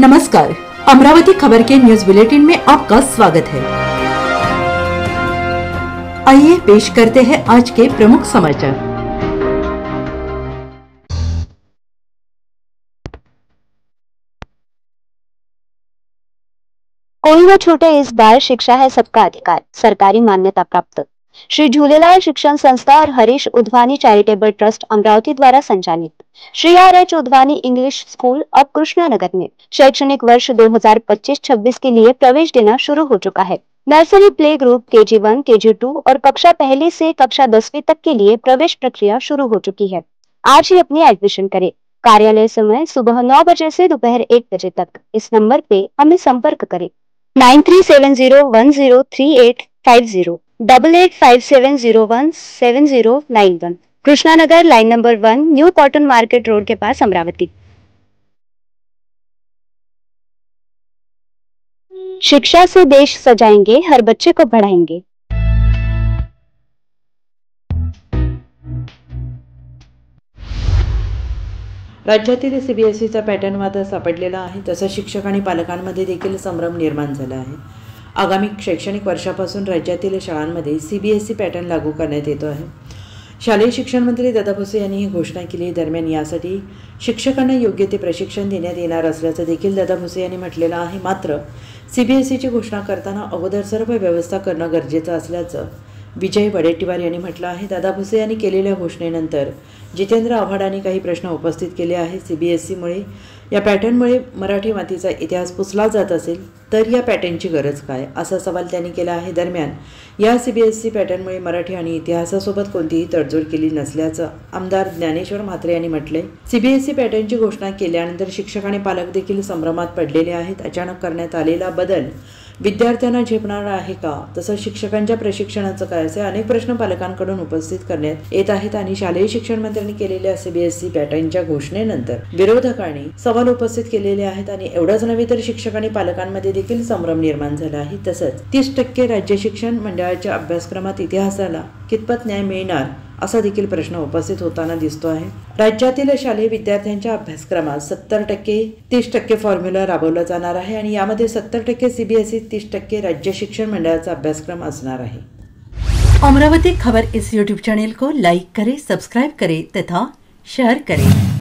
नमस्कार, अमरावती खबर के news bulletin में आपका स्वागत है। आइए पेश करते हैं आज के प्रमुख समाचार। कोई न छूटे इस बार शिक्षा है सबका अधिकार, सरकारी मान्यता प्राप्त। श्री झूलेलाल शिक्षण संस्था और हरीश उद्वानी चैरिटेबल ट्रस्ट अमरावती द्वारा संचालित Shri R.H. Udwani English school अब कृष्णानगर में शैक्षणिक वर्ष 2025-26 के लिए प्रवेश देना शुरू हो चुका है। Nursery, play group, KG1, KG2 और कक्षा पहली से कक्षा 10वीं तक के लिए प्रवेश प्रक्रिया शुरू हो चुकी है। आज ही अपनी एडमिशन करें। कार्यालय समय सुबह 9 बजे से दोपहर 1 बजे तक। इस नंबर पे हमें संपर्क करें 9370103850 8857017091। Krishnanagar, line number 1, new cotton market road के पास, अमरावती। शिक्षा से देश सजाएंगे, हर बच्चे को पढ़ाएंगे। राज्यातील CBSEचा पॅटर्न मात्र सापडलेला आहे। तसंच शिक्षक आणि पालकांमध्ये देखील संभ्रम निर्माण झाला आहे। आगामी शैक्षणिक वर्षापासून राज्यातील शाळांमध्ये CBSE पॅटर्न लागू करण्यात येतो आहे। शालेय शिक्षण मंत्री दादा भुसे यांनी ही घोषणा केली। दरम्यान यासाठी शिक्षकांना योग्य ते प्रशिक्षण देण्यात येणार असल्याचं देखील दादा भुसे यांनी म्हटलेलं आहे। मात्र CBSEची घोषणा करताना अगोदर सर्व व्यवस्था करणं गरजेचं असल्याचं विजय वडेट्टीवार यांनी म्हटलं आहे। दादा भुसे यांनी केलेल्या घोषणेनंतर जितेंद्र आव्हाड यांनी काही प्रश्न उपस्थित केले आहेत। CBSEमुळे या पॅटर्नमुळे मराठी मातीचा इतिहास पुसला जात असेल तर या पॅटर्नची गरज काय, असा सवाल त्यांनी केला आहे। दरम्यान या CBSE पॅटर्नमुळे मराठी आणि इतिहासासोबत कोणतीही तडजोड केली नसल्याचं आमदार ज्ञानेश्वर म्हात्रे यांनी म्हटले। CBSE पॅटर्नची घोषणा केल्यानंतर शिक्षक आणि पालक देखील संभ्रमात पडलेले आहेत। अचानक करण्यात आलेला बदल विद्यार्थ्यांना झेपणार आहे का, तसंच शिक्षकांच्या प्रशिक्षणाचं काय, असे अनेक प्रश्न पालकांकडून उपस्थित करण्यात येत आहेत। आणि शालेय शिक्षण मंत्र्यांनी केलेल्या CBSE पॅटर्नच्या घोषणेनंतर विरोधकांनी सवाल उपस्थित केलेले आहेत। आणि एवढंच नव्हे तर शिक्षक आणि पालकांमध्ये देखील संभ्रम निर्माण झाला आहे। तसंच 30% राज्य शिक्षण मंडळाच्या अभ्यासक्रमात इतिहासाला कितपत न्याय मिळणार असा देखील प्रश्न उपस्थित होताना दिसतो आहे। राज्यातील शालेय विद्यार्थ्यांच्या अभ्यासक्रमात 70%, 30% फॉर्म्युला राबवला जाणार आहे आणि यामध्ये 70% CBSE, 30% राज्य शिक्षण मंडळाचा अभ्यासक्रम असणार आहे। अमरावती खबर इस YouTube चैनल को लाइक करें, सब्सक्राइब करें तथा शेयर करें।